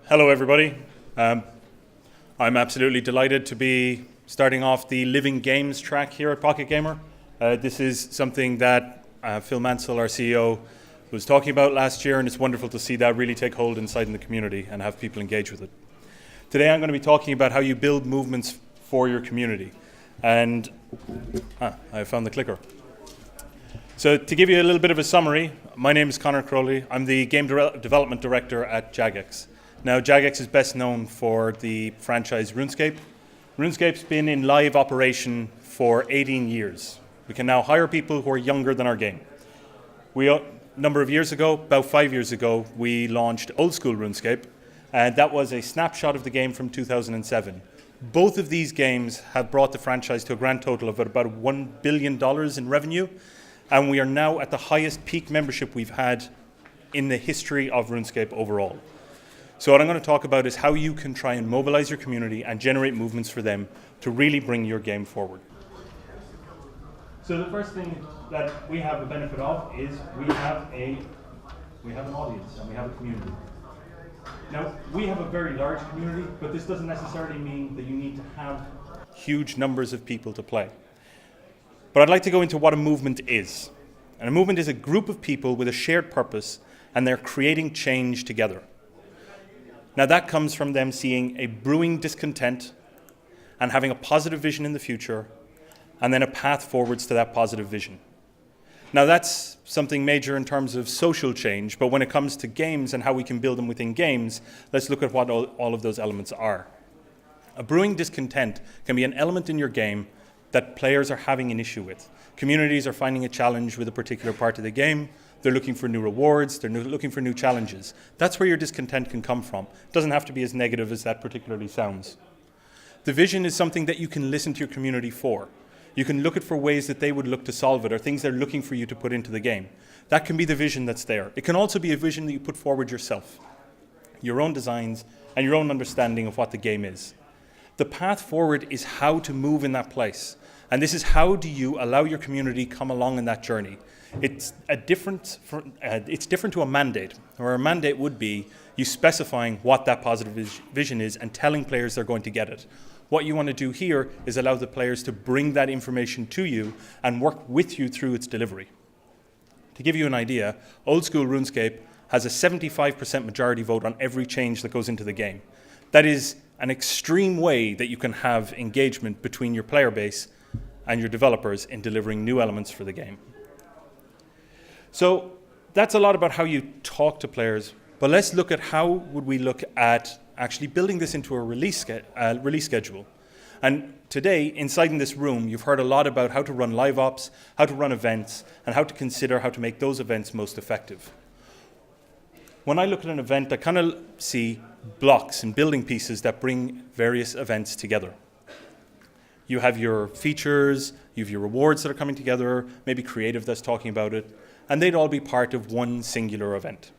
Hello, everybody. I'm absolutely delighted to be starting off the Living Games track here at Pocket Gamer. This is something that Phil Mansell, our CEO, was talking about last year, and it's wonderful to see that really take hold inside in the community and have people engage with it. Today I'm going to be talking about how you build movements for your community. And I found the clicker. So to give you a little bit of a summary, my name is Conor Crowley. I'm the Game Development Director at Jagex. Now, Jagex is best known for the franchise RuneScape. RuneScape's been in live operation for 18 years. We can now hire people who are younger than our game. A number of years ago, about 5 years ago, we launched old school RuneScape, and that was a snapshot of the game from 2007. Both of these games have brought the franchise to a grand total of about $1 billion in revenue, and we are now at the highest peak membership we've had in the history of RuneScape overall. So what I'm going to talk about is how you can try and mobilize your community and generate movements for them to really bring your game forward. So the first thing that we have the benefit of is we have an audience and we have a community. Now, we have a very large community, but this doesn't necessarily mean that you need to have huge numbers of people to play. But I'd like to go into what a movement is. And a movement is a group of people with a shared purpose, and they're creating change together. Now, that comes from them seeing a brewing discontent and having a positive vision in the future, and then a path forwards to that positive vision. Now, that's something major in terms of social change, but when it comes to games and how we can build them within games, let's look at what all of those elements are. A brewing discontent can be an element in your game that players are having an issue with. Communities are finding a challenge with a particular part of the game. They're looking for new rewards. They're looking for new challenges. That's where your discontent can come from. It doesn't have to be as negative as that particularly sounds. The vision is something that you can listen to your community for. You can look at for ways that they would look to solve it or things they're looking for you to put into the game. That can be the vision that's there. It can also be a vision that you put forward yourself, your own designs and your own understanding of what the game is. The path forward is how to move in that place. And this is how do you allow your community come along in that journey. It's different to a mandate, where a mandate would be you specifying what that positive vision is and telling players they're going to get it. What you want to do here is allow the players to bring that information to you and work with you through its delivery. To give you an idea, old school RuneScape has a 75% majority vote on every change that goes into the game. That is an extreme way that you can have engagement between your player base and your developers in delivering new elements for the game. So that's a lot about how you talk to players, but let's look at how would we look at actually building this into a release schedule. And today, inside in this room, you've heard a lot about how to run live ops, how to run events, and how to consider how to make those events most effective. When I look at an event, I kind of see blocks and building pieces that bring various events together. You have your features, you have your rewards that are coming together, maybe creative that's talking about it, and they'd all be part of one singular event.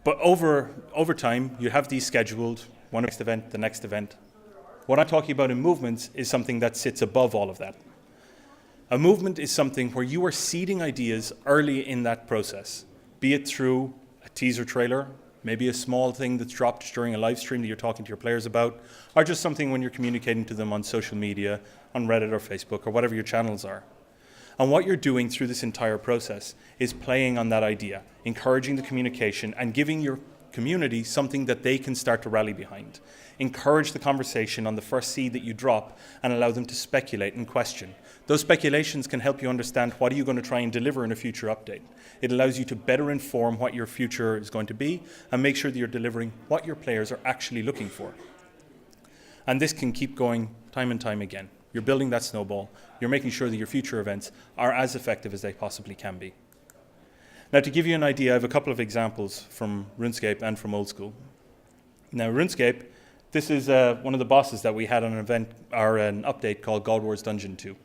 But over time, you have these scheduled, one next event, the next event. What I'm talking about in movements is something that sits above all of that. A movement is something where you are seeding ideas early in that process, be it through a teaser trailer, maybe a small thing that's dropped during a live stream that you're talking to your players about, or just something when you're communicating to them on social media, on Reddit or Facebook, or whatever your channels are. And what you're doing through this entire process is playing on that idea, encouraging the communication and giving your community something that they can start to rally behind. Encourage the conversation on the first seed that you drop and allow them to speculate and question. Those speculations can help you understand what are you going to try and deliver in a future update. It allows you to better inform what your future is going to be and make sure that you're delivering what your players are actually looking for. And this can keep going time and time again. You're building that snowball. You're making sure that your future events are as effective as they possibly can be. Now, to give you an idea, I have a couple of examples from RuneScape and from old school. Now, RuneScape, this is one of the bosses that we had on an event or an update called God Wars Dungeon 2.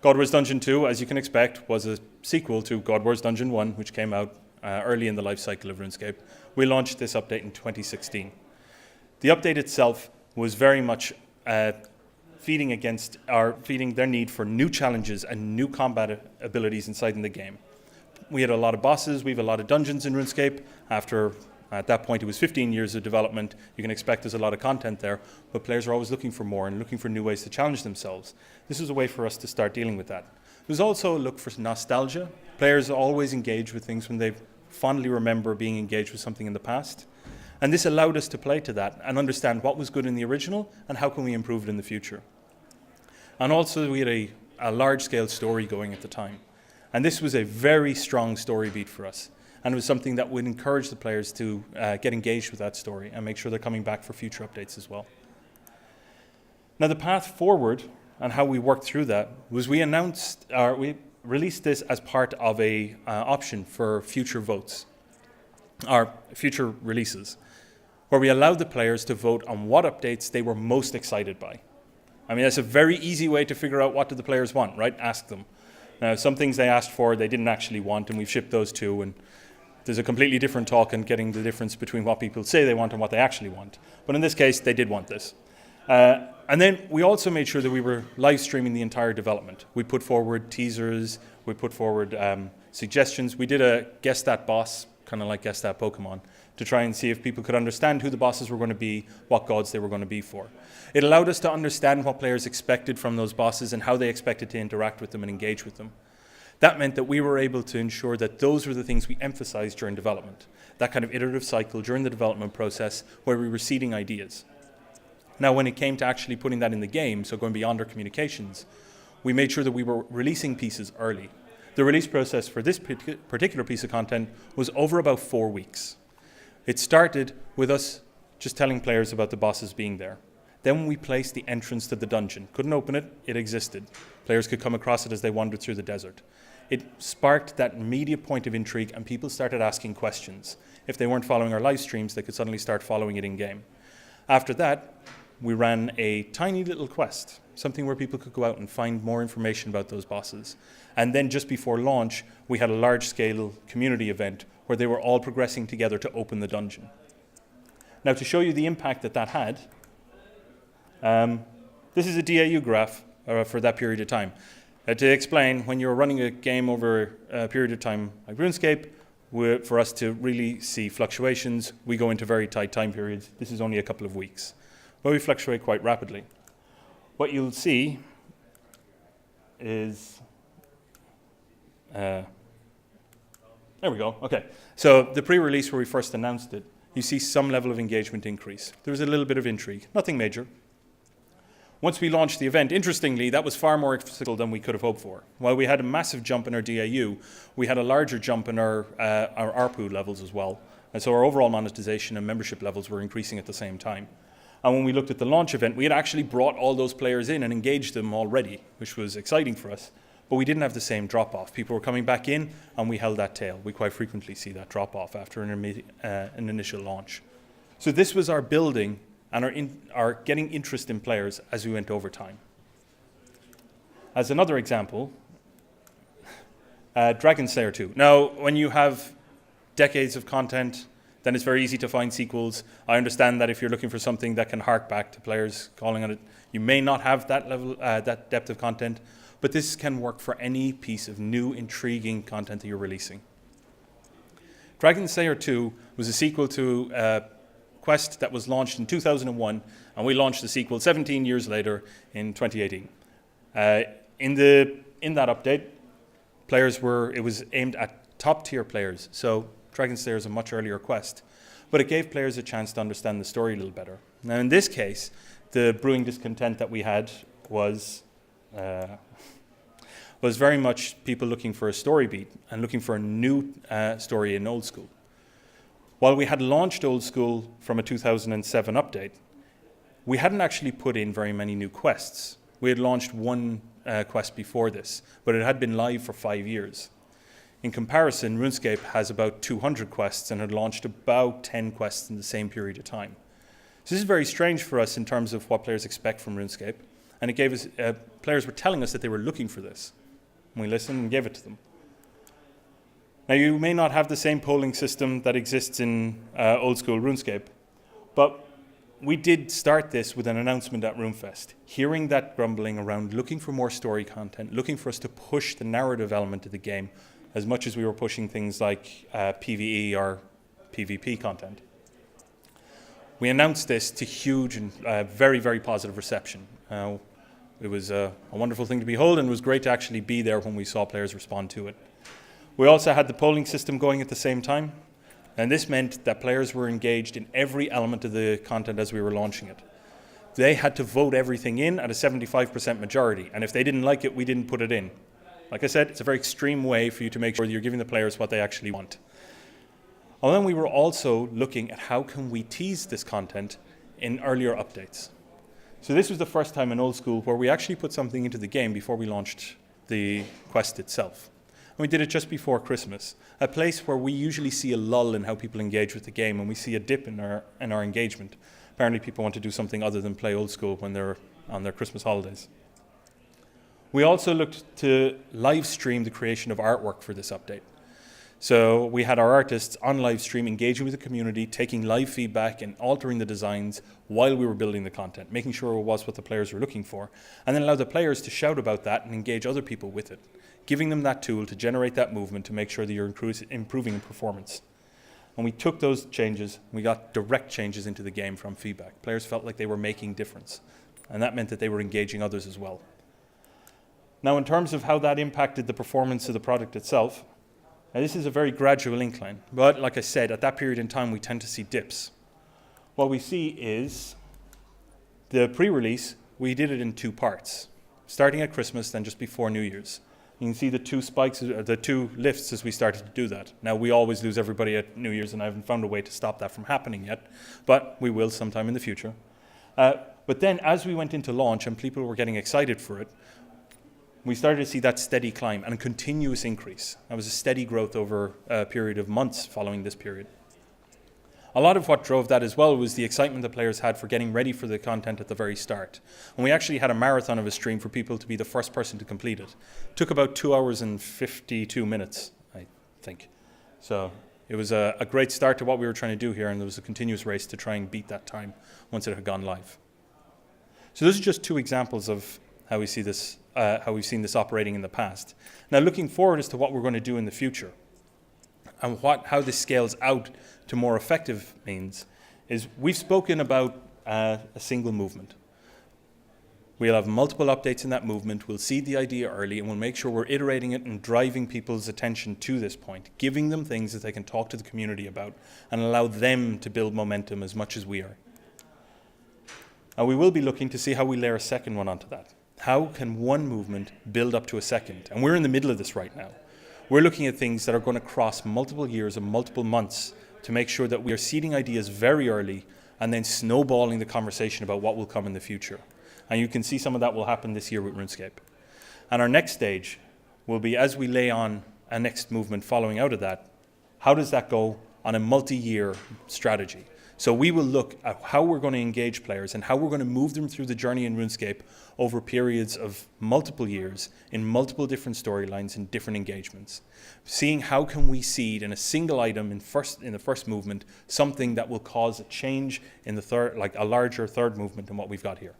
God Wars Dungeon 2, as you can expect, was a sequel to God Wars Dungeon 1, which came out early in the life cycle of RuneScape. We launched this update in 2016. The update itself was very much feeding their need for new challenges and new combat abilities inside in the game. We had a lot of bosses, we have a lot of dungeons in RuneScape after At that point, it was 15 years of development. You can expect there's a lot of content there, but players are always looking for more and looking for new ways to challenge themselves. This was a way for us to start dealing with that. There's also a look for nostalgia. Players always engage with things when they fondly remember being engaged with something in the past. And this allowed us to play to that and understand what was good in the original and how can we improve it in the future. And also we had a large-scale story going at the time. And this was a very strong story beat for us. And it was something that would encourage the players to get engaged with that story and make sure they're coming back for future updates as well. Now the path forward and how we worked through that was we released this as part of a option for future votes, or future releases, where we allowed the players to vote on what updates they were most excited by. I mean, that's a very easy way to figure out what do the players want, right? Ask them. Now, some things they asked for, they didn't actually want, and we've shipped those too, and there's a completely different talk in getting the difference between what people say they want and what they actually want. But in this case, they did want this. And then we also made sure that we were live streaming the entire development. We put forward teasers, we put forward suggestions. We did a guess that boss, kind of like guess that Pokemon, to try and see if people could understand who the bosses were going to be, what gods they were going to be for. It allowed us to understand what players expected from those bosses and how they expected to interact with them and engage with them. That meant that we were able to ensure that those were the things we emphasized during development, that kind of iterative cycle during the development process where we were seeding ideas. Now, when it came to actually putting that in the game, so going beyond our communications, we made sure that we were releasing pieces early. The release process for this particular piece of content was over about 4 weeks. It started with us just telling players about the bosses being there. Then we placed the entrance to the dungeon. Couldn't open it, it existed. Players could come across it as they wandered through the desert. It sparked that immediate point of intrigue and people started asking questions. If they weren't following our live streams, they could suddenly start following it in game. After that, we ran a tiny little quest, something where people could go out and find more information about those bosses. And then just before launch, we had a large-scale community event where they were all progressing together to open the dungeon. Now, to show you the impact that that had, this is a DAU graph for that period of time. To explain, when you're running a game over a period of time like RuneScape, for us to really see fluctuations, we go into very tight time periods. This is only a couple of weeks, but we fluctuate quite rapidly. What you'll see is, there we go, okay. So the pre-release where we first announced it, you see some level of engagement increase. There was a little bit of intrigue, nothing major. Once we launched the event, interestingly, that was far more successful than we could have hoped for. While we had a massive jump in our DAU, we had a larger jump in our ARPU levels as well. And so our overall monetization and membership levels were increasing at the same time. And when we looked at the launch event, we had actually brought all those players in and engaged them already, which was exciting for us. But we didn't have the same drop-off. People were coming back in, and we held that tail. We quite frequently see that drop-off after an initial launch. So this was our building and our getting interest in players as we went over time. As another example, Dragon Slayer 2. Now, when you have decades of content, then it's very easy to find sequels. I understand that if you're looking for something that can hark back to players calling on it, you may not have that level, that depth of content, but this can work for any piece of new, intriguing content that you're releasing. Dragon Slayer 2 was a sequel to Quest that was launched in 2001, and we launched the sequel 17 years later in 2018. In that update, it was aimed at top-tier players, so Dragon Slayer is a much earlier quest, but it gave players a chance to understand the story a little better. Now, in this case, the brewing discontent that we had was very much people looking for a story beat and looking for a new story in Old School. While we had launched Old School from a 2007 update, we hadn't actually put in very many new quests. We had launched one quest before this, but it had been live for 5 years. In comparison, RuneScape has about 200 quests and had launched about 10 quests in the same period of time. So this is very strange for us in terms of what players expect from RuneScape, and it gave us, players were telling us that they were looking for this. And we listened and gave it to them. Now, you may not have the same polling system that exists in old school RuneScape, but we did start this with an announcement at RuneFest, hearing that grumbling around looking for more story content, looking for us to push the narrative element of the game as much as we were pushing things like PvE or PvP content. We announced this to huge and very, very positive reception. It was a wonderful thing to behold, and it was great to actually be there when we saw players respond to it. We also had the polling system going at the same time, and this meant that players were engaged in every element of the content as we were launching it. They had to vote everything in at a 75% majority, and if they didn't like it, we didn't put it in. Like I said, it's a very extreme way for you to make sure that you're giving the players what they actually want. And then we were also looking at how can we tease this content in earlier updates. So this was the first time in Old School where we actually put something into the game before we launched the quest itself. And we did it just before Christmas, a place where we usually see a lull in how people engage with the game, and we see a dip in our engagement. Apparently people want to do something other than play Old School when they're on their Christmas holidays. We also looked to live stream the creation of artwork for this update. So we had our artists on live stream engaging with the community, taking live feedback and altering the designs while we were building the content, making sure it was what the players were looking for, and then allow the players to shout about that and engage other people with it, giving them that tool to generate that movement to make sure that you're improving in performance. And we took those changes, we got direct changes into the game from feedback. Players felt like they were making difference, and that meant that they were engaging others as well. Now, in terms of how that impacted the performance of the product itself, this is a very gradual incline. But like I said, at that period in time, we tend to see dips. What we see is the pre-release, we did it in two parts, starting at Christmas, then just before New Year's. You can see the two spikes, the two lifts as we started to do that. Now, we always lose everybody at New Year's, and I haven't found a way to stop that from happening yet, but we will sometime in the future. But then as we went into launch and people were getting excited for it, we started to see that steady climb and a continuous increase. That was a steady growth over a period of months following this period. A lot of what drove that as well was the excitement the players had for getting ready for the content at the very start. And we actually had a marathon of a stream for people to be the first person to complete it. It took about 2 hours and 52 minutes, I think. So it was a great start to what we were trying to do here, and there was a continuous race to try and beat that time once it had gone live. So those are just two examples of how we see this, how we've seen this operating in the past. Now, looking forward as to what we're going to do in the future, and how this scales out to more effective means, is we've spoken about a single movement. We'll have multiple updates in that movement. We'll seed the idea early, and we'll make sure we're iterating it and driving people's attention to this point, giving them things that they can talk to the community about and allow them to build momentum as much as we are. And we will be looking to see how we layer a second one onto that. How can one movement build up to a second? And we're in the middle of this right now. We're looking at things that are going to cross multiple years and multiple months to make sure that we are seeding ideas very early and then snowballing the conversation about what will come in the future. And you can see some of that will happen this year with RuneScape. And our next stage will be, as we lay on a next movement following out of that, how does that go on a multi-year strategy? So we will look at how we're going to engage players and how we're going to move them through the journey in RuneScape over periods of multiple years in multiple different storylines and different engagements. Seeing how can we seed in a single item in the first movement something that will cause a change in the third, like a larger third movement than what we've got here.